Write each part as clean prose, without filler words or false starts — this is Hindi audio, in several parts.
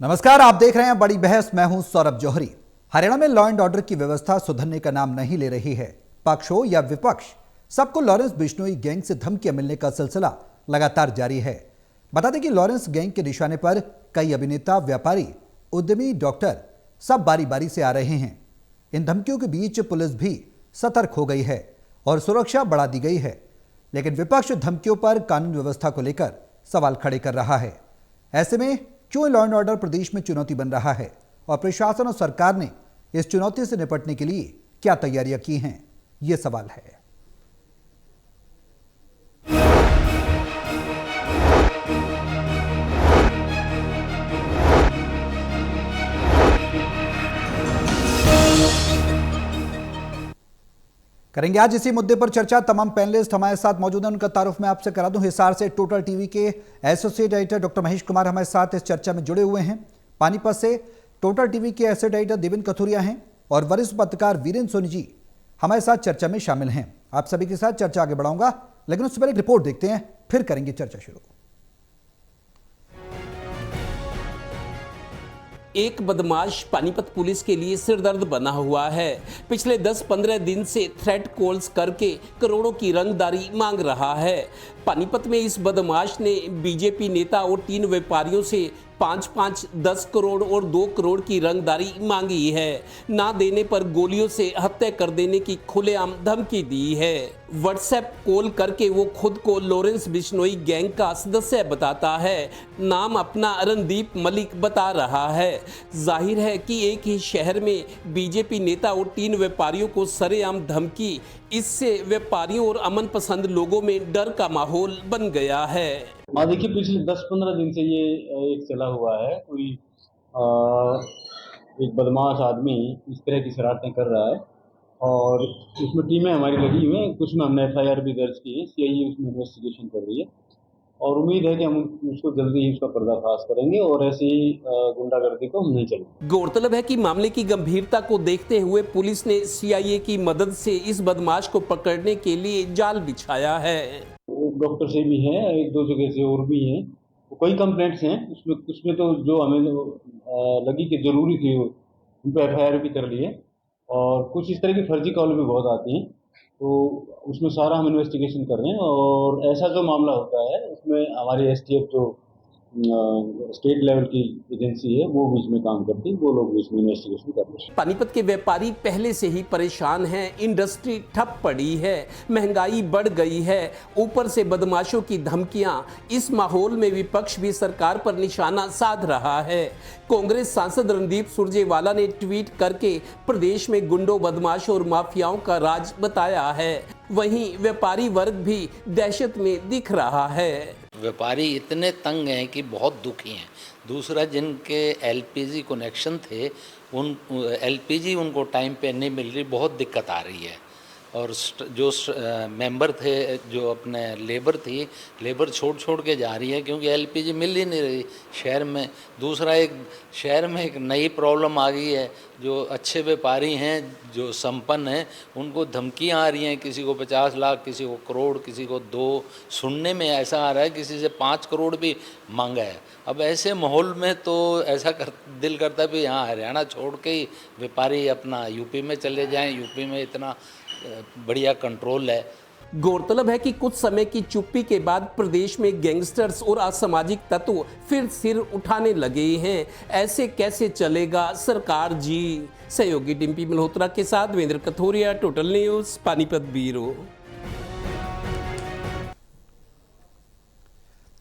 नमस्कार, आप देख रहे हैं बड़ी बहस। मैं हूं सौरभ जौहरी। हरियाणा में लॉ एंड ऑर्डर की व्यवस्था सुधरने का नाम नहीं ले रही है। पक्ष हो या विपक्ष, सबको लॉरेंस बिश्नोई गैंग से धमकियां मिलने का सिलसिला लगातार जारी है। बता दें कि लॉरेंस गैंग के निशाने पर कई अभिनेता, व्यापारी, उद्यमी, डॉक्टर सब बारी बारी से आ रहे हैं। इन धमकियों के बीच पुलिस भी सतर्क हो गई है और सुरक्षा बढ़ा दी गई है, लेकिन विपक्ष धमकियों पर कानून व्यवस्था को लेकर सवाल खड़े कर रहा है। ऐसे में क्यों लॉ एंड ऑर्डर प्रदेश में चुनौती बन रहा है और प्रशासन और सरकार ने इस चुनौती से निपटने के लिए क्या तैयारियां की हैं, ये सवाल है। करेंगे आज इसी मुद्दे पर चर्चा। तमाम पैनलिस्ट हमारे साथ मौजूद हैं, उनका तारुफ मैं आपसे करा दूं। हिसार से टोटल टीवी के associate editor doctor Mahesh Kumar हमारे साथ इस चर्चा में जुड़े हुए हैं। पानीपत से टोटल टीवी के एसोसिएट एडिटर देवेंद्र कथुरिया हैं और वरिष्ठ पत्रकार वीरेंद्र सोनी जी हमारे साथ चर्चा में शामिल हैं। आप सभी के साथ चर्चा आगे बढ़ाऊंगा, लेकिन उससे पहले एक रिपोर्ट देखते हैं, फिर करेंगे चर्चा शुरू। एक बदमाश पानीपत पुलिस के लिए सिरदर्द बना हुआ है। पिछले 10-15 दिन से थ्रेट कॉल्स करके करोड़ों की रंगदारी मांग रहा है। पानीपत में इस बदमाश ने बीजेपी नेता और 3 व्यापारियों से 5-5, 10 करोड़ और 2 करोड़ की रंगदारी मांगी है। ना देने पर गोलियों से हत्या कर देने की खुलेआम धमकी दी है। व्हाट्सएप कॉल करके वो खुद को लॉरेंस बिश्नोई गैंग का सदस्य बताता है। नाम अपना रणदीप मलिक बता रहा है। जाहिर है कि एक ही शहर में बीजेपी नेता और 3 व्यापारियों को सरेआम धमकी, इससे व्यापारियों और अमन पसंद लोगों में डर का माहौल बन गया है। देखिए, पिछले 10-15 दिन से ये एक चला हुआ है। कोई एक बदमाश आदमी इस तरह की शरारतें कर रहा है और उसमें टीमें हमारी लगी हुई हैं। कुछ में हमने एफआईआर भी दर्ज की है, सीआईए उसमें इन्वेस्टिगेशन कर रही है और उम्मीद है कि हम उसको जल्दी ही उसका पर्दाफाश करेंगे और ऐसी गुंडागर्दी को हम नहीं चलेंगे। गौरतलब है कि मामले की गंभीरता को देखते हुए पुलिस ने सीआईए की मदद से इस बदमाश को पकड़ने के लिए जाल बिछाया है। डॉक्टर से भी हैं, 1-2 जगह से और भी हैं। तो कई कंप्लेंट्स हैं, उसमें तो जो हमें लगी कि ज़रूरी थी उन पर एफआईआर भी कर लिए और कुछ इस तरह की फर्जी कॉल भी बहुत आती हैं, तो उसमें सारा हम इन्वेस्टिगेशन कर रहे हैं और ऐसा जो मामला होता है उसमें हमारी एसटीएफ जो स्टेट लेवल की एजेंसी है वो भी इसमें काम करती है, वो लोग भी इसमें इन्वेस्टिगेशन कर रहे हैं। पानीपत के व्यापारी पहले से ही परेशान हैं। इंडस्ट्री ठप पड़ी है, महंगाई बढ़ गई है, ऊपर से बदमाशों की धमकियां। इस माहौल में विपक्ष भी सरकार पर निशाना साध रहा है। कांग्रेस सांसद रणदीप सुरजेवाला ने ट्वीट करके प्रदेश में गुंडों, बदमाशों और माफियाओं का राज बताया है। वहीं व्यापारी वर्ग भी दहशत में दिख रहा है। व्यापारी इतने तंग हैं कि बहुत दुखी हैं। दूसरा, जिनके एलपीजी कनेक्शन थे उन एलपीजी उनको टाइम पे नहीं मिल रही, बहुत दिक्कत आ रही है। और जो मेंबर थे, जो अपने लेबर थी, लेबर छोड़ के जा रही है क्योंकि एलपीजी मिल ही नहीं रही शहर में। दूसरा, एक शहर में एक नई प्रॉब्लम आ गई है। जो अच्छे व्यापारी हैं, जो संपन्न हैं, उनको धमकियां आ रही हैं, किसी को 50 लाख, किसी को करोड़, किसी को 2। सुनने में ऐसा आ रहा है किसी से 5 करोड़ भी मांगा है। अब ऐसे माहौल में तो ऐसा दिल करता है भी यहाँ हरियाणा छोड़ के ही व्यापारी अपना यूपी में चले जाएं। यूपी में इतना बढ़िया कंट्रोल है। गौरतलब है कि कुछ समय की चुप्पी के बाद प्रदेश में गैंगस्टर्स और असामाजिक तत्व फिर सिर उठाने लगे हैं। ऐसे कैसे चलेगा सरकार जी। सहयोगी डिम्पी मल्होत्रा के साथ Devendra Kathuria, total news, Panipat bureau.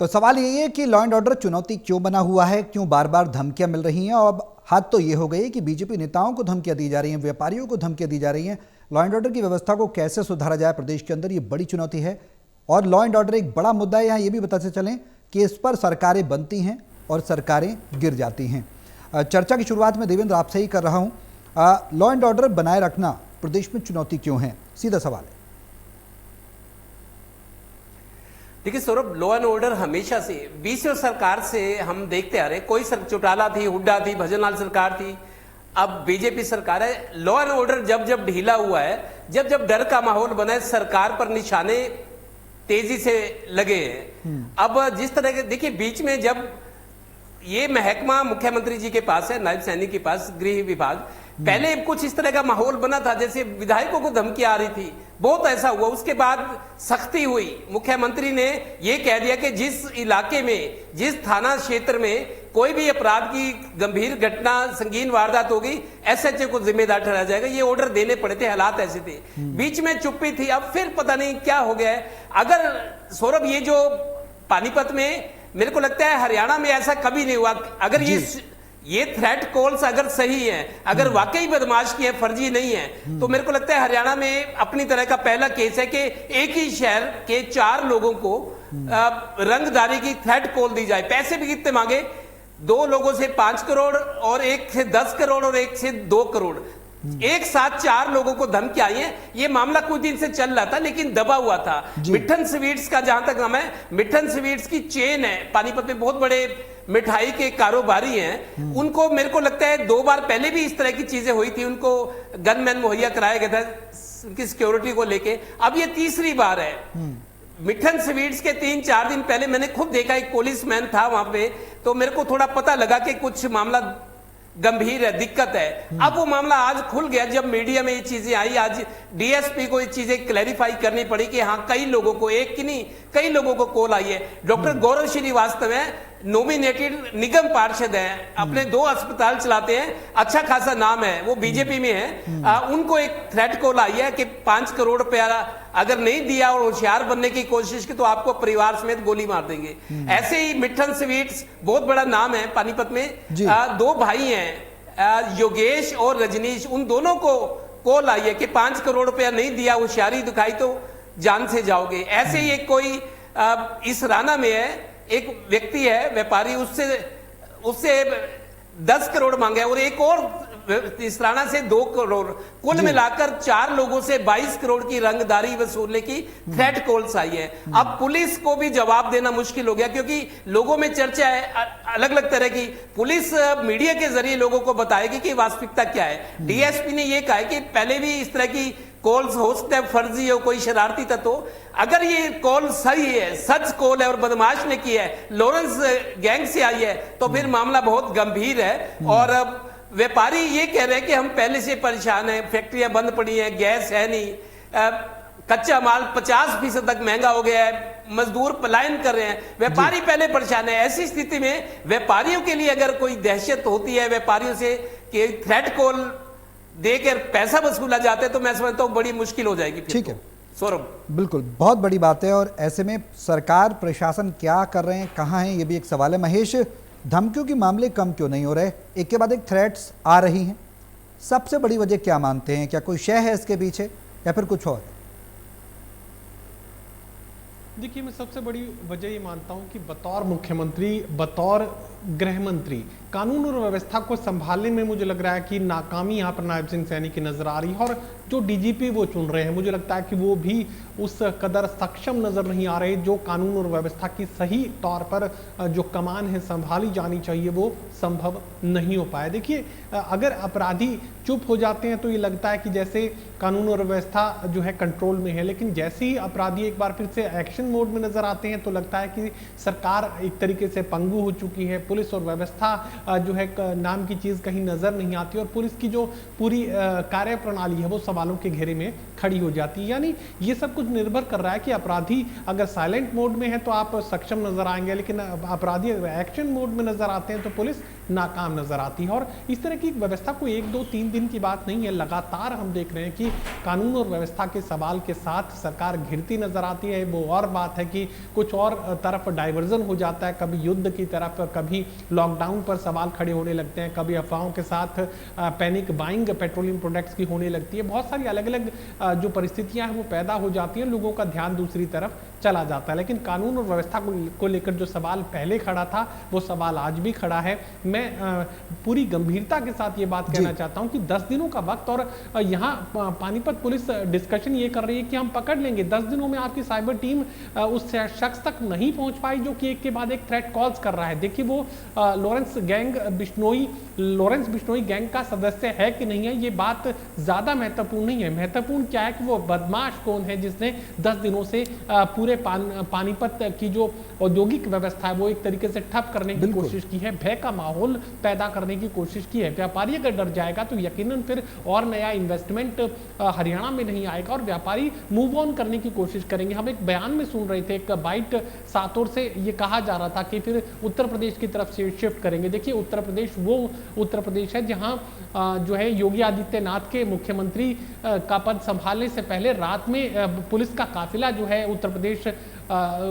तो सवाल यही है कि लॉ एंड ऑर्डर चुनौती क्यों बना हुआ है, क्यों बार बार धमकियां मिल रही हैं। और अब हाथ तो ये हो गई कि बीजेपी नेताओं को धमकियां दी जा रही हैं, व्यापारियों को धमकियां दी जा रही हैं। लॉ एंड ऑर्डर की व्यवस्था को कैसे सुधारा जाए प्रदेश के अंदर, ये बड़ी चुनौती है। और लॉ एंड ऑर्डर एक बड़ा मुद्दा है। यहाँ ये भी बताते चलें कि इस पर सरकारें बनती हैं और सरकारें गिर जाती हैं। चर्चा की शुरुआत में देवेंद्र आपसे ही कर रहा हूँ। लॉ एंड ऑर्डर बनाए रखना प्रदेश में चुनौती क्यों है, सीधा सवाल है। देखिए सौरभ, लॉ एंड ऑर्डर हमेशा से बीस सरकार से हम देखते आ रहे। कोई चौटाला थी, हुड्डा थी, भजनलाल सरकार थी, अब बीजेपी सरकार है। लॉ एंड ऑर्डर जब ढीला हुआ है, जब डर का माहौल बना है, सरकार पर निशाने तेजी से लगे हैं। अब जिस तरह के देखिए, बीच में जब ये महकमा मुख्यमंत्री जी के पास है, नायब सैनिक के पास, गृह विभाग। पहले कुछ इस तरह का माहौल बना था, जैसे विधायकों को धमकी आ रही थी, बहुत ऐसा हुआ। उसके बाद सख्ती हुई, मुख्यमंत्री ने ये कह दिया कि जिस इलाके में, जिस थाना क्षेत्र में कोई भी अपराध की गंभीर घटना, संगीन वारदात होगी, एसएचओ को जिम्मेदार ठहराया जाएगा। ये ऑर्डर देने पड़े थे, हालात ऐसे थे। बीच में चुप्पी थी, अब फिर पता नहीं क्या हो गया है। अगर सौरभ, ये जो पानीपत में, मेरे को लगता है हरियाणा में ऐसा कभी नहीं हुआ। अगर ये थ्रेट कॉल्स अगर सही है, अगर वाकई बदमाश की है, फर्जी नहीं है, तो मेरे को लगता है हरियाणा में अपनी तरह का पहला केस है कि एक ही शहर के 4 लोगों को रंगदारी की थ्रेट कॉल दी जाए। पैसे भी कितने मांगे? 2 लोगों से 5 करोड़ और एक से 10 करोड़ और एक से 2 करोड़, एक साथ 4 लोगों को धमकी आई है। ये मामला कुछ दिन से चल रहा था, लेकिन दबा हुआ था। मिठन स्वीट्स का जहां तक नाम है, मिठन स्वीट्स की चेन है पानीपत में, बहुत बड़े मिठाई के कारोबारी हैं। उनको, मेरे को लगता है 2 बार पहले भी इस तरह की चीजें हुई थी, उनको गनमैन मुहैया कराया गया था उनकी सिक्योरिटी को लेके। अब ये तीसरी बार है। मिठन स्वीट्स के 3-4 दिन पहले मैंने खुद देखा, एक पुलिसमैन था वहां पे, तो मेरे को थोड़ा पता लगा कि कुछ मामला गंभीर है, दिक्कत है। अब वो मामला आज खुल गया, जब मीडिया में ये चीजें आई। आज डीएसपी को ये चीजें क्लैरिफाई करनी पड़ी कि हाँ, कई लोगों को, एक की नहीं कई लोगों को कॉल आई है। डॉक्टर गौरव श्रीवास्तव है, नॉमिनेटेड निगम पार्षद हैं, अपने 2 अस्पताल चलाते हैं, अच्छा खासा नाम है, वो बीजेपी में है। उनको एक थ्रेट कॉल आई है कि 5 करोड़ रुपया अगर नहीं दिया और होशियार बनने की कोशिश की तो आपको परिवार समेत गोली मार देंगे। ऐसे ही मिठन स्वीट्स बहुत बड़ा नाम है पानीपत में। 2 भाई हैं, योगेश और रजनीश, उन दोनों को कॉल आई है कि 5 करोड़ रुपया नहीं दिया, होशियारी दिखाई तो जान से जाओगे। ऐसे ही एक कोई इस राना में है, एक व्यक्ति है व्यापारी, उससे 10 करोड़ मांगे और एक और इस राना से 2 करोड़, कुल मिलाकर 4 लोगों से 22 करोड़ की रंगदारी वसूलने की थ्रेट कॉल्स आई है। अब पुलिस को भी जवाब देना मुश्किल हो गया, क्योंकि लोगों में चर्चा है अलग अलग तरह की। पुलिस मीडिया के जरिए लोगों को बताएगी कि वास्तविकता क्या है। डीएसपी ने यह कहा है कि पहले भी इस तरह की कॉल्स हो सकते हैं, फर्जी हो, कोई शरारती तत्व हो। अगर ये कॉल सही है, सच कॉल है और बदमाश ने की है, लॉरेंस गैंग से आई है, तो फिर मामला बहुत गंभीर है। और व्यापारी ये कह रहे हैं कि हम पहले से परेशान हैं, फैक्ट्रियां बंद पड़ी हैं, गैस है नहीं, कच्चा माल 50% तक महंगा हो गया है, मजदूर पलायन कर रहे हैं, व्यापारी पहले परेशान है। ऐसी स्थिति में व्यापारियों के लिए अगर कोई दहशत होती है व्यापारियों से कि थ्रेट कॉल देकर पैसा वसूला जाता है, तो मैं समझता हूं बड़ी मुश्किल हो जाएगी। ठीक है सौरभ, बिल्कुल, बहुत बड़ी बात है। और ऐसे में सरकार, प्रशासन क्या कर रहे हैं, कहाँ हैं, ये भी एक सवाल है। महेश, धमकियों के मामले कम क्यों नहीं हो रहे? एक के बाद एक थ्रेट्स आ रही हैं, सबसे बड़ी वजह क्या मानते हैं? क्या कोई शय है इसके पीछे या फिर कुछ और? देखिए, मैं सबसे बड़ी वजह ये मानता हूं कि बतौर मुख्यमंत्री, बतौर गृह मंत्री, कानून और व्यवस्था को संभालने में मुझे लग रहा है कि नाकामी यहाँ पर नायब सिंह सैनी की नजर आ रही है। और जो डीजीपी वो चुन रहे हैं, मुझे लगता है कि वो भी उस कदर सक्षम नजर नहीं आ रहे। जो कानून और व्यवस्था की सही तौर पर जो कमान है संभाली जानी चाहिए, वो संभव नहीं हो पाया। देखिए, अगर अपराधी चुप हो जाते हैं तो ये लगता है कि जैसे कानून और व्यवस्था जो है कंट्रोल में है, लेकिन जैसे ही अपराधी एक बार फिर से एक्शन मोड में नजर आते हैं तो लगता है कि सरकार एक तरीके से पंगु हो चुकी है। पुलिस और व्यवस्था जो है नाम की चीज कहीं नजर नहीं आती, और पुलिस की जो पूरी कार्य प्रणाली है वो सवालों के घेरे में खड़ी हो जाती है। यानी ये सब कुछ निर्भर कर रहा है कि अपराधी अगर साइलेंट मोड में है तो आप सक्षम नजर आएंगे, लेकिन अपराधी एक्शन मोड में नजर आते हैं तो पुलिस नाकाम नजर आती है। और इस तरह की व्यवस्था को 1, 2, 3 दिन की बात नहीं है, लगातार हम देख रहे हैं कि कानून और व्यवस्था के सवाल के साथ सरकार घिरती नजर आती है। वो और बात है कि कुछ और तरफ डाइवर्जन हो जाता है, कभी युद्ध की तरफ, कभी लॉकडाउन पर सवाल खड़े होने लगते हैं, कभी अफवाहों के साथ पैनिक बाइंग पेट्रोलियम प्रोडक्ट्स की होने लगती है। बहुत सारी अलग अलग जो परिस्थितियां हैं वो पैदा हो जाती हैं, लोगों का ध्यान दूसरी तरफ चला जाता है। लेकिन कानून और व्यवस्था को लेकर जो सवाल पहले खड़ा था वो सवाल आज भी खड़ा है। मैं पूरी गंभीरता के साथ ये बात कहना चाहता हूं कि 10 दिनों का वक्त, और यहाँ पानीपत पुलिस डिस्कशन ये कर रही है कि हम पकड़ लेंगे। 10 दिनों में आपकी साइबर टीम उस शख्स तक नहीं पहुंच पाई जो कि एक के बाद एक थ्रेट कॉल्स कर रहा है। देखिए, वो लॉरेंस बिश्नोई गैंग का सदस्य है कि नहीं है, ये बात ज्यादा महत्वपूर्ण नहीं है। महत्वपूर्ण क्या है कि वो बदमाश कौन है जिसने 10 दिनों से पूरी पूरे पानीपत की जो औद्योगिक व्यवस्था है वो एक तरीके से ठप करने की कोशिश की है, भय का माहौल पैदा करने की कोशिश की है। व्यापारी अगर डर जाएगा तो यकीनन फिर और नया इन्वेस्टमेंट हरियाणा में नहीं आएगा और व्यापारी मूव ऑन करने की कोशिश करेंगे। हम एक बयान में सुन रहे थे, एक बाइट सातोर से ये कहा जा रहा था कि फिर उत्तर प्रदेश की तरफ से शिफ्ट करेंगे। देखिए उत्तर प्रदेश वो उत्तर प्रदेश है जहां जो है योगी आदित्यनाथ के मुख्यमंत्री का पद संभालने से पहले रात में पुलिस का काफिला जो है उत्तर प्रदेश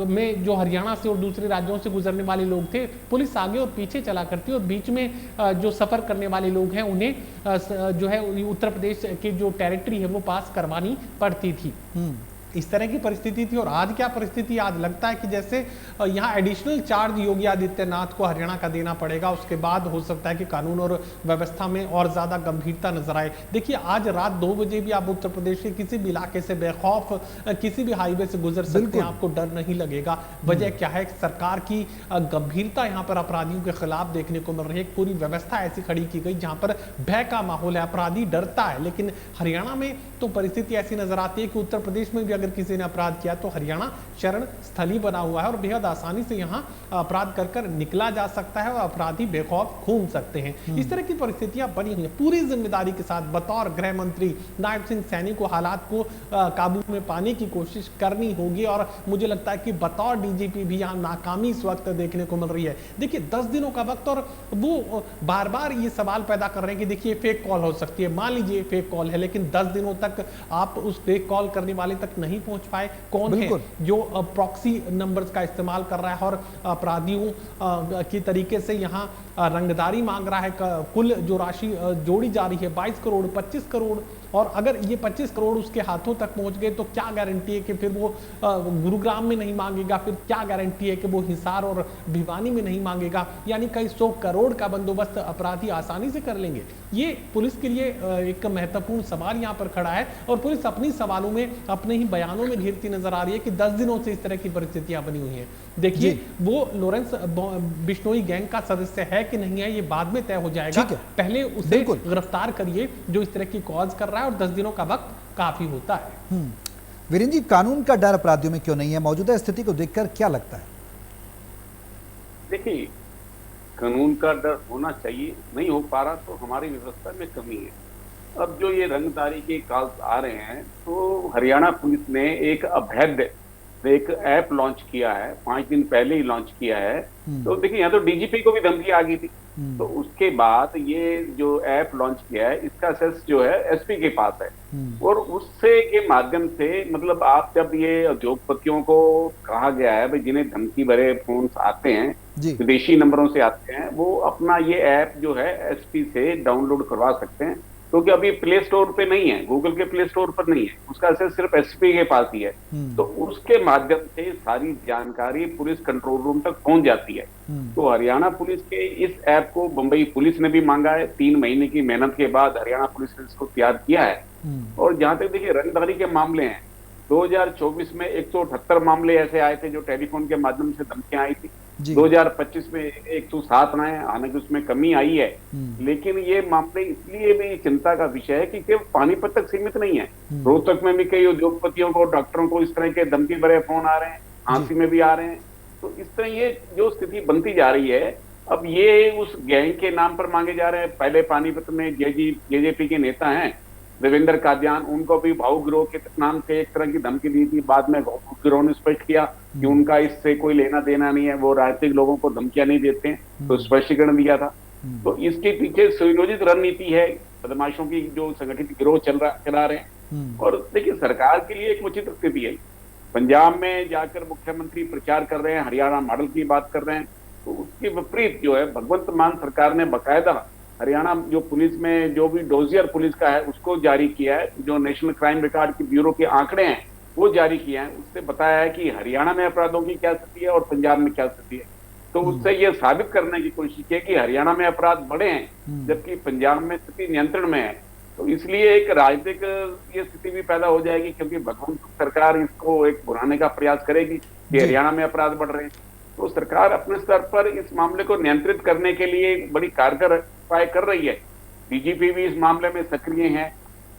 में जो हरियाणा से और दूसरे राज्यों से गुजरने वाले लोग थे, पुलिस आगे और पीछे चला करती और बीच में जो सफर करने वाले लोग हैं उन्हें जो है उत्तर प्रदेश की जो टेरिटरी है वो पास करवानी पड़ती थी। इस तरह की परिस्थिति थी। और आज क्या परिस्थिति, आज लगता है कि जैसे यहाँ एडिशनल चार्ज योगी आदित्यनाथ को हरियाणा का देना पड़ेगा, उसके बाद हो सकता है कि कानून और व्यवस्था में और ज्यादा गंभीरता नजर आए। देखिए आज रात 2 बजे भी आप उत्तर प्रदेश के किसी भी इलाके से बेखौफ किसी भी हाईवे से गुजर सकते हैं, आपको डर नहीं लगेगा। वजह क्या है, सरकार की गंभीरता यहाँ पर अपराधियों के खिलाफ देखने को मिल रही है। पूरी व्यवस्था ऐसी खड़ी की गई जहाँ पर भय का माहौल है, अपराधी डरता है। लेकिन हरियाणा में तो परिस्थिति ऐसी नजर आती है कि उत्तर प्रदेश में भी अगर किसी ने अपराध किया तो हरियाणा शरण स्थली बना हुआ है और बेहद आसानी से यहाँ अपराध कर निकला जा सकता है और अपराधी बेखौफ घूम सकते हैं। इस तरह की परिस्थितियां बनी हुई हैं। पूरी जिम्मेदारी के साथ बतौर गृह मंत्री नायब सिंह सैनी को हालात को काबू में पाने की कोशिश करनी होगी और मुझे लगता है कि बतौर डीजीपी भी यहाँ नाकामी इस वक्त देखने को मिल रही है। देखिए 10 दिनों का वक्त और वो बार बार ये सवाल पैदा कर रहे हैं कि देखिए फेक कॉल हो सकती है, मान लीजिए फेक कॉल है, लेकिन 10 दिनों तक आप उस फेक कॉल करने वाले तक नहीं पहुंच पाए। कौन है जो प्रॉक्सी नंबर्स का इस्तेमाल कर रहा है और अपराधियों की तरीके से यहाँ रंगदारी मांग रहा है। कुल जो राशि जोड़ी जा रही है 22 करोड़ 25 करोड़, और अगर ये 25 करोड़ उसके हाथों तक पहुंच गए तो क्या गारंटी है कि फिर वो गुरुग्राम में नहीं मांगेगा, फिर क्या गारंटी है कि वो हिसार और भिवानी में नहीं मांगेगा। यानी कई 100 करोड़ का बंदोबस्त अपराधी आसानी से कर लेंगे। ये पुलिस के लिए एक महत्वपूर्ण सवाल यहाँ पर खड़ा है और पुलिस अपनी सवालों में अपने ही बयानों में घिरती नजर आ रही है कि 10 दिनों से इस तरह की परिस्थितियां बनी हुई हैं। देखिए वो लॉरेंस बिश्नोई गैंग का सदस्य है कि नहीं है ये बाद में तय हो जाएगा। पहले उसे गिरफ्तार करिए जो इस तरह की कॉज कर रहा है और 10 दिनों का वक्त काफी होता है। वीरेंद्र जी, कानून का डर अपराधियों में क्यों नहीं है? मौजूदा स्थिति को देखकर क्या लगता है? देखिए कानून का डर होना चाहिए, नहीं हो पा रहा तो हमारी व्यवस्था में कमी है। अब जो ये रंगदारी के कॉल्स आ रहे हैं तो हरियाणा पुलिस ने एक अवैध एक ऐप लॉन्च किया है, 5 दिन पहले ही लॉन्च किया है। तो देखिए यहाँ तो डीजीपी को भी धमकी आ गई थी, तो उसके बाद ये जो ऐप लॉन्च किया है इसका एक्सेस जो है एसपी के पास है और उससे के माध्यम से मतलब आप जब ये उद्योगपतियों को कहा गया है भाई जिन्हें धमकी भरे फोन आते हैं विदेशी नंबरों से आते हैं, वो अपना ये ऐप जो है एसपी से डाउनलोड करवा सकते हैं, क्योंकि अभी प्ले स्टोर पे नहीं है, गूगल के प्ले स्टोर पर नहीं है, उसका एक्सेस सिर्फ एसपी के पास ही है। तो उसके माध्यम से सारी जानकारी पुलिस कंट्रोल रूम तक पहुंच जाती है। तो हरियाणा पुलिस के इस ऐप को बंबई पुलिस ने भी मांगा है, 3 महीने की मेहनत के बाद हरियाणा पुलिस ने इसको तैयार किया है। और जहां तक देखिए रंगदारी के मामले हैं, 2024 में 178 मामले ऐसे आए थे जो टेलीफोन के माध्यम से धमकियां आई थी। 2025 में 107 आए, हालांकि उसमें कमी आई है, लेकिन ये मामले इसलिए भी चिंता का विषय है कि केवल पानीपत तक सीमित नहीं है। रोहतक में भी कई उद्योगपतियों को, डॉक्टरों को इस तरह के धमकी भरे फोन आ रहे हैं, झांसी में भी आ रहे हैं। तो इस तरह ये जो स्थिति बनती जा रही है, अब ये उस गैंग के नाम पर मांगे जा रहे हैं। पहले पानीपत में जेजेपी के नेता हैं देवेंद्र कादियान, उनको भी भाऊ गिरोह के नाम से एक तरह की धमकी दी थी। बाद में भाऊ गिरोह ने स्पष्ट किया कि उनका इससे कोई लेना देना नहीं है, वो राजनीतिक लोगों को धमकियां नहीं देते हैं, तो स्पष्टीकरण दिया था। तो इसके पीछे सुयोजित रणनीति है, बदमाशों की जो संगठित गिरोह चला रहे हैं। और देखिए सरकार के लिए एक उचित स्थिति है, पंजाब में जाकर मुख्यमंत्री प्रचार कर रहे हैं, हरियाणा मॉडल की बात कर रहे हैं, तो उसके विपरीत जो है भगवंत मान सरकार ने बाकायदा हरियाणा जो पुलिस में जो भी डोजियर पुलिस का है उसको जारी किया है, जो नेशनल क्राइम रिकॉर्ड की ब्यूरो के आंकड़े हैं वो जारी किए हैं। उससे बताया है कि हरियाणा में अपराधों की क्या स्थिति है और पंजाब में क्या स्थिति है। तो उससे ये साबित करने की कोशिश की कि हरियाणा में अपराध बढ़े हैं जबकि पंजाब में स्थिति नियंत्रण में है। तो इसलिए एक राजनीतिक ये स्थिति भी पैदा हो जाएगी, क्योंकि भगवंत सरकार इसको एक बुराने का प्रयास करेगी कि हरियाणा में अपराध बढ़ रहे हैं। तो सरकार अपने स्तर पर इस मामले को नियंत्रित करने के लिए बड़ी कारगर उपाय कर रही है। डीजीपी भी इस मामले में सक्रिय हैं,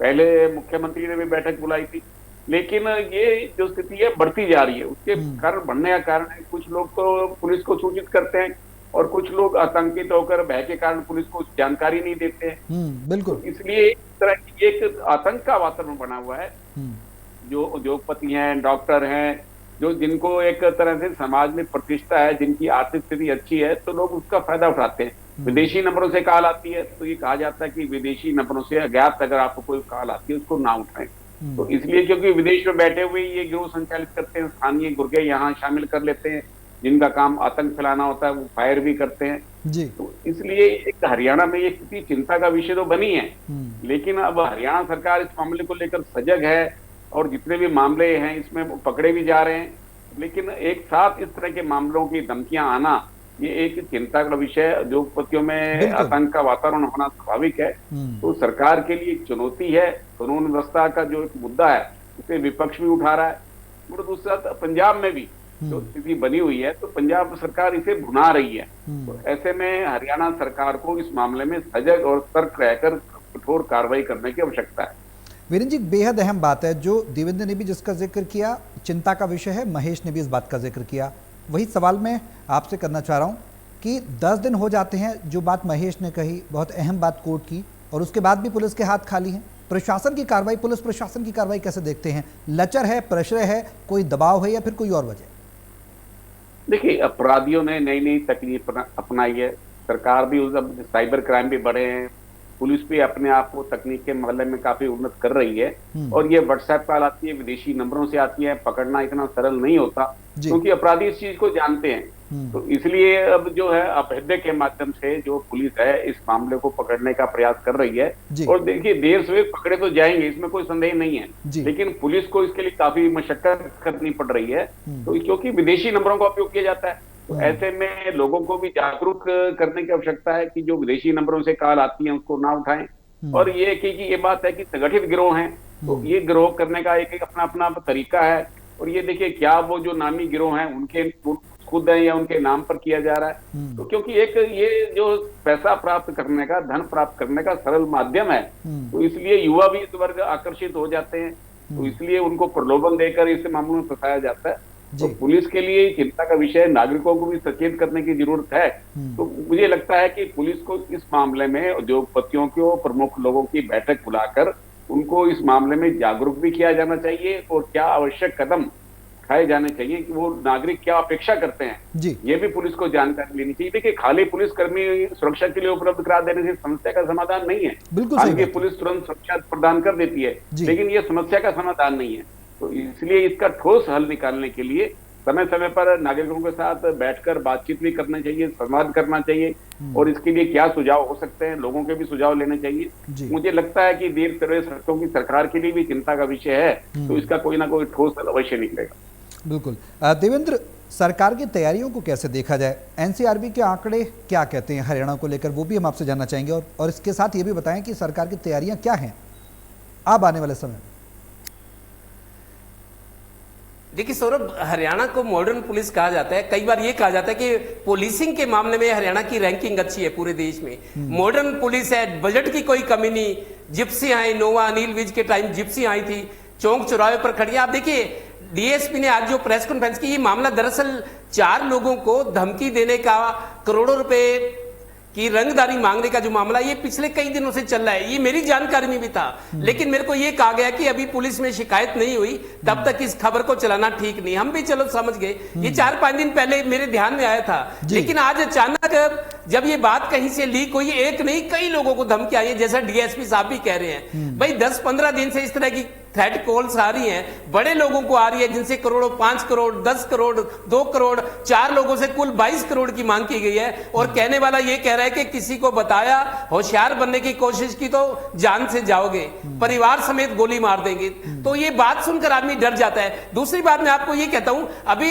पहले मुख्यमंत्री ने भी बैठक बुलाई थी, लेकिन ये जो स्थिति है बढ़ती जा रही है। उसके कारण बढ़ने का कारण है कुछ लोग तो पुलिस को सूचित करते हैं और कुछ लोग आतंकित होकर भय के कारण पुलिस को जानकारी नहीं देते हैं। बिल्कुल। तो इसलिए इस तरह की एक आतंक का वातावरण बना हुआ है। जो उद्योगपति हैं, डॉक्टर हैं, जो जिनको एक तरह से समाज में प्रतिष्ठा है, जिनकी आर्थिक स्थिति अच्छी है, तो लोग उसका फायदा उठाते हैं। विदेशी नंबरों से कॉल आती है तो ये कहा जाता है कि विदेशी नंबरों से अज्ञात अगर आपको कोई कॉल आती है उसको ना उठाएं। तो इसलिए क्योंकि विदेश में बैठे हुए ये गिरोह संचालित करते हैं, स्थानीय गुर्गे यहाँ शामिल कर लेते हैं, जिनका काम आतंक फैलाना होता है, वो फायर भी करते हैं जी। तो इसलिए एक हरियाणा में ये स्थिति चिंता का विषय तो बनी है। लेकिन अब हरियाणा सरकार इस मामले को लेकर सजग है और जितने भी मामले हैं इसमें वो पकड़े भी जा रहे हैं। लेकिन एक साथ इस तरह के मामलों की धमकियां आना ये एक चिंता का विषय है। उद्योगपतियों में आतंक का वातावरण होना स्वाभाविक है। तो सरकार के लिए एक चुनौती है। कानून व्यवस्था का जो एक मुद्दा है उसे विपक्ष भी उठा रहा है और दूसरा पंजाब में भी जो स्थिति बनी हुई है तो पंजाब सरकार इसे भुना रही है। तो ऐसे में हरियाणा सरकार को इस मामले में सजग और सतर्क रहकर कठोर कार्रवाई करने की आवश्यकता है। वीरेंद्र जी, बेहद अहम बात है जो देवेंद्र ने भी जिसका जिक्र किया, चिंता का विषय है, महेश ने भी इस बात का जिक्र किया। वही सवाल मैं आपसे करना चाह रहा हूँ कि 10 दिन हो जाते हैं, जो बात महेश ने कही बहुत अहम बात कोर्ट की, और उसके बाद भी पुलिस के हाथ खाली हैं। प्रशासन की कार्रवाई, पुलिस प्रशासन की कार्रवाई कैसे देखते हैं? लचर है, प्रेशर है, कोई दबाव है या फिर कोई और वजह? देखिए, अपराधियों ने नई नई तकनीक अपनाई है। सरकार भी साइबर क्राइम भी बढ़े हैं, पुलिस भी अपने आप को तकनीक के मामले में काफी उन्नत कर रही है। और ये व्हाट्सएप कॉल आती है, विदेशी नंबरों से आती है, पकड़ना इतना सरल नहीं होता क्योंकि अपराधी इस चीज को जानते हैं। तो इसलिए अब जो है अभेद्य के माध्यम से जो पुलिस है इस मामले को पकड़ने का प्रयास कर रही है। और देखिए, देर से पकड़े तो जाएंगे, इसमें कोई संदेह नहीं है, लेकिन पुलिस को इसके लिए काफी मशक्कत करनी पड़ रही है। तो क्योंकि विदेशी नंबरों का उपयोग किया जाता है तो ऐसे में लोगों को भी जागरूक करने की आवश्यकता है कि जो विदेशी नंबरों से कॉल आती है उसको ना उठाएं। और ये कि ये बात है कि संगठित गिरोह हैं तो ये गिरोह करने का एक अपना अपना तरीका है। और ये देखिए, क्या वो जो नामी गिरोह हैं उनके खुद है या उनके नाम पर किया जा रहा है? तो क्योंकि एक ये जो पैसा प्राप्त करने का, धन प्राप्त करने का सरल माध्यम है तो इसलिए युवा भी इस वर्ग आकर्षित हो जाते हैं। तो इसलिए उनको प्रलोभन देकर इस मामलों में फंसाया जाता है। तो पुलिस के लिए चिंता का विषय, नागरिकों को भी सचेत करने की जरूरत है। तो मुझे लगता है कि पुलिस को इस मामले में उद्योगपतियों को, प्रमुख लोगों की बैठक बुलाकर उनको इस मामले में जागरूक भी किया जाना चाहिए और क्या आवश्यक कदम उठाए जाने चाहिए कि वो नागरिक क्या अपेक्षा करते हैं ये भी पुलिस को जानकारी लेनी चाहिए। देखिए, खाली पुलिसकर्मी सुरक्षा के लिए उपलब्ध करा देने से समस्या का समाधान नहीं है। हालांकि पुलिस तुरंत सुरक्षा प्रदान कर देती है लेकिन ये समस्या का समाधान नहीं है। तो इसलिए इसका ठोस हल निकालने के लिए समय समय पर नागरिकों के साथ बैठकर बातचीत भी करना चाहिए, संवाद करना चाहिए और इसके लिए क्या सुझाव हो सकते हैं, लोगों के भी सुझाव लेने चाहिए। मुझे लगता है कि देर से सड़कों की सरकार के लिए भी चिंता का विषय है तो इसका कोई ना कोई ठोस हल अवश्य निकलेगा। बिल्कुल। देवेंद्र, सरकार की तैयारियों को कैसे देखा जाए? एनसीआरबी के आंकड़े क्या कहते हैं हरियाणा को लेकर, वो भी हम आपसे जानना चाहेंगे। और इसके साथ ये भी बताएं कि सरकार की तैयारियां क्या हैं अब आने वाले समय में। देखिए सौरभ, हरियाणा को मॉडर्न पुलिस कहा जाता है। कई बार ये कहा जाता है कि पुलिसिंग के मामले में हरियाणा की रैंकिंग अच्छी है पूरे देश में। मॉडर्न पुलिस है, बजट की कोई कमी नहीं। जिप्सी आई, नोवा अनिल विज के टाइम जिप्सी आई थी, चौक चौराहे पर खड़ी। आप देखिए, डीएसपी ने आज जो प्रेस कॉन्फ्रेंस की, ये मामला दरअसल 4 लोगों को धमकी देने का, करोड़ों रुपए कि रंगदारी मांगने का जो मामला, ये पिछले कई दिनों से चल रहा है। ये मेरी जानकारी में भी था, लेकिन मेरे को ये कहा गया कि अभी पुलिस में शिकायत नहीं हुई, तब तक इस खबर को चलाना ठीक नहीं। हम भी चलो समझ गए, ये 4-5 दिन पहले मेरे ध्यान में आया था। लेकिन आज अचानक जब ये बात कहीं से लीक हुई, एक नहीं कई लोगों को धमकी आई है, जैसा डीएसपी साहब भी कह रहे हैं। भाई 10-15 दिन से इस तरह की थ्रेट कॉल्स आ रही हैं, बड़े लोगों को आ रही है, जिनसे करोड़ों, 5 करोड़, 10 करोड़, 2 करोड़, 4 लोगों से कुल 22 करोड़ की मांग की गई है। और कहने वाला ये कह रहा है कि किसी को बताया, होशियार बनने की कोशिश की तो जान से जाओगे, परिवार समेत गोली मार देंगे। तो ये बात सुनकर आदमी डर जाता है। दूसरी बात मैं आपको ये कहता हूं, अभी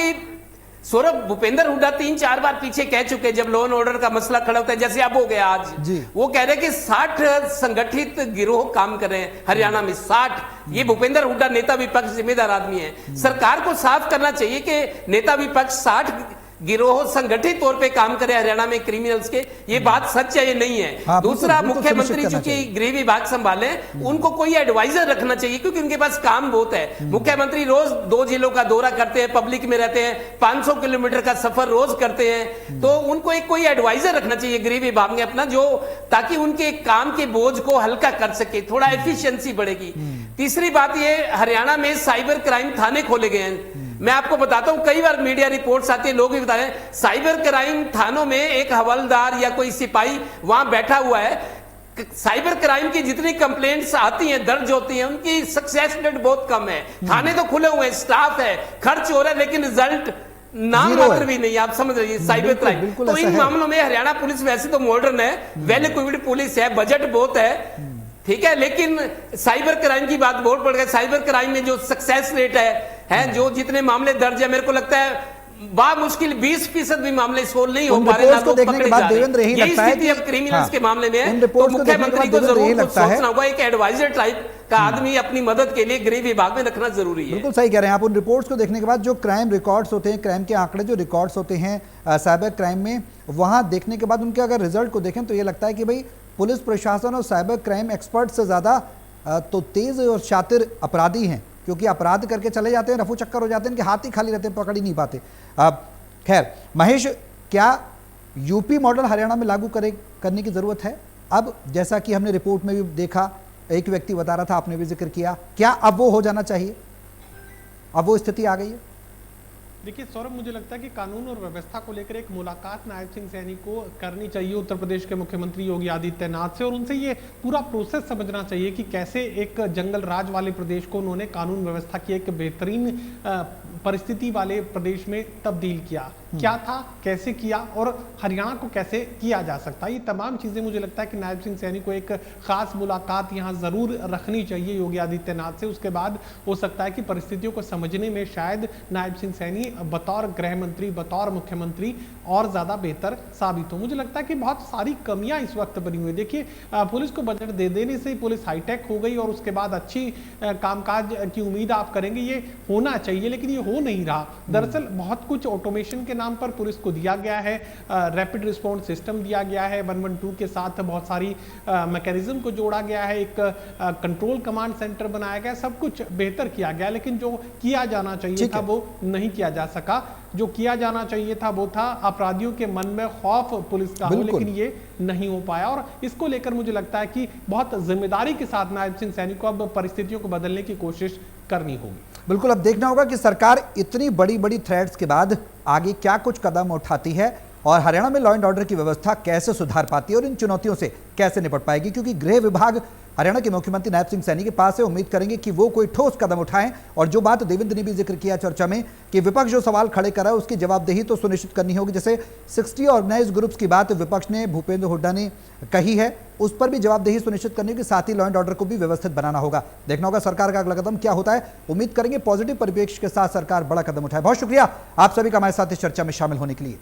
सौरभ, भूपेंद्र हुड्डा 3-4 बार पीछे कह चुके, जब लॉ एंड ऑर्डर का मसला खड़ा होता है, जैसे अब हो गया आज, वो कह रहे हैं कि 60 संगठित गिरोह काम कर रहे हैं हरियाणा में। 60। ये भूपेंद्र हुड्डा नेता विपक्ष जिम्मेदार आदमी है। सरकार को साफ करना चाहिए कि नेता विपक्ष 60 गिरोह संगठित तौर पे काम करे हरियाणा में क्रिमिनल्स के, ये बात सच है, ये नहीं है। हाँ, दूसरा, बिल्कुल मुख्यमंत्री सुनिश्चित करना चूंकि गृह विभाग संभाले, उनको कोई एडवाइजर रखना चाहिए क्योंकि उनके पास काम बहुत है। मुख्यमंत्री रोज 2 जिलों का दौरा करते हैं, पब्लिक में रहते हैं, 500 किलोमीटर का सफर रोज करते हैं, तो उनको एक कोई एडवाइजर रखना चाहिए गृह विभाग में अपना, जो ताकि उनके काम के बोझ को हल्का कर सके, थोड़ा एफिशिएंसी बढ़ेगी। तीसरी बात, ये हरियाणा में साइबर क्राइम थाने खोले गए हैं। मैं आपको बताता हूं, कई बार मीडिया रिपोर्ट्स आती है, लोग भी बता रहे हैं, साइबर क्राइम थानों में एक हवलदार या कोई सिपाही वहां बैठा हुआ है। साइबर क्राइम की जितनी कंप्लेंट्स आती हैं, दर्ज होती हैं, उनकी सक्सेस रेट बहुत कम है। थाने तो खुले हुए हैं, स्टाफ है, खर्च हो रहा है, लेकिन रिजल्ट नाम मात्र भी नहीं। आप समझ रही है साइबर क्राइम। तो इन मामलों में हरियाणा पुलिस वैसे तो मॉडर्न है, वेल इक्विप्ड पुलिस है, बजट बहुत है, ठीक है, लेकिन साइबर क्राइम की बात बहुत बढ़ गई। साइबर क्राइम में जो सक्सेस रेट है जो जितने मामले दर्ज है, मेरे को लगता है मुश्किल 20% भी मामले सोल्व नहीं हो पा रहे, ना लोग पकड़े जा रहे हैं। यही स्थिति अब क्रिमिनल्स के मामले में है। तो मुख्यमंत्री को जरूर कुछ सोचना होगा, एक एडवाइजर टाइप का आदमी अपनी मदद के लिए गृह विभाग में रखना जरूरी है। बिल्कुल सही कह रहे हैं आप। उन रिपोर्ट्स को देखने के बाद जो क्राइम रिकॉर्ड्स होते हैं, क्राइम के आंकड़े जो रिकॉर्ड्स होते हैं साइबर क्राइम में, वहां देखने के बाद उनके अगर रिजल्ट को देखें तो ये लगता है कि भाई पुलिस प्रशासन और साइबर क्राइम एक्सपर्ट से ज़्यादा तो तेज़ और शातिर अपराधी हैं, क्योंकि अपराध करके चले जाते हैं, रफू चक्कर हो जाते हैं, इनके हाथ ही खाली रहते हैं, पकड़ ही नहीं पाते। खैर महेश, क्या यूपी मॉडल हरियाणा में लागू करने की ज़रूरत है? अब जैसा कि हमने रिपोर्ट में भी देखा, एक व्यक्ति बता रहा था, आपने भी जिक्र किया, क्या अब वो हो जाना चाहिए? अब वो स्थिति आ गई है? देखिए सौरभ, मुझे लगता है कि कानून और व्यवस्था को लेकर एक मुलाकात नायब सिंह सैनी को करनी चाहिए उत्तर प्रदेश के मुख्यमंत्री योगी आदित्यनाथ से, और उनसे ये पूरा प्रोसेस समझना चाहिए कि कैसे एक जंगल राज वाले प्रदेश को उन्होंने कानून व्यवस्था की एक बेहतरीन परिस्थिति वाले प्रदेश में तब्दील किया। क्या था, कैसे किया, और हरियाणा को कैसे किया जा सकता है, ये तमाम चीज़ें मुझे लगता है कि नायब सिंह सैनी को एक खास मुलाकात यहाँ ज़रूर रखनी चाहिए योगी आदित्यनाथ से। उसके बाद हो सकता है कि परिस्थितियों को समझने में शायद नायब सिंह सैनी बतौर गृह मंत्री, बतौर मुख्यमंत्री और ज़्यादा बेहतर साबित हो। मुझे लगता है कि बहुत सारी कमियां इस वक्त बनी हुई। देखिए, पुलिस को बजट दे देने से पुलिस हाईटेक हो गई और उसके बाद अच्छी कामकाज की उम्मीद आप करेंगे, ये होना चाहिए, लेकिन ये हो नहीं रहा। दरअसल बहुत कुछ ऑटोमेशन के नाम पर पुलिस को दिया गया है, रैपिड रिस्पॉन्स सिस्टम दिया गया है, 112 के साथ बहुत सारी मैकेनिज्म को जोड़ा गया है, एक कंट्रोल कमांड सेंटर बनाया गया, सब कुछ बेहतर किया गया, लेकिन जो किया जाना चाहिए था वो नहीं किया जा सका। जो किया जाना चाहिए था वो था अपराधियों के मन में खौफ पुलिस का हो, लेकिन ये नहीं हो पाया, और इसको लेकर मुझे लगता है कि बहुत जिम्मेदारी के साथ नायब सिंह सैनी को अब परिस्थितियों को बदलने की कोशिश करनी होगी। बिल्कुल, अब देखना होगा कि सरकार इतनी बड़ी बड़ी थ्रेट्स के बाद आगे क्या कुछ कदम उठाती है और हरियाणा में लॉ एंड ऑर्डर की व्यवस्था कैसे सुधार पाती है और इन चुनौतियों से कैसे निपट पाएगी, क्योंकि गृह विभाग हरियाणा के मुख्यमंत्री नायब सिंह सैनी के पास है। उम्मीद करेंगे कि वो कोई ठोस कदम उठाएं, और जो बात देवेंद्र ने भी जिक्र किया चर्चा में कि विपक्ष जो सवाल खड़े कर रहा है उसकी जवाबदेही तो सुनिश्चित करनी होगी। जैसे 60 ऑर्गेनाइज ग्रुप्स की बात विपक्ष ने, भूपेंद्र हुड्डा ने कही है, उस पर भी जवाबदेही सुनिश्चित करने के साथ ही लॉ एंड ऑर्डर को भी व्यवस्थित बनाना होगा। देखना होगा सरकार का अगला कदम क्या होता है। उम्मीद करेंगे पॉजिटिव परिप्रेक्ष्य के साथ सरकार बड़ा कदम उठाए। बहुत शुक्रिया आप सभी का हमारे साथ इस चर्चा में शामिल होने के लिए।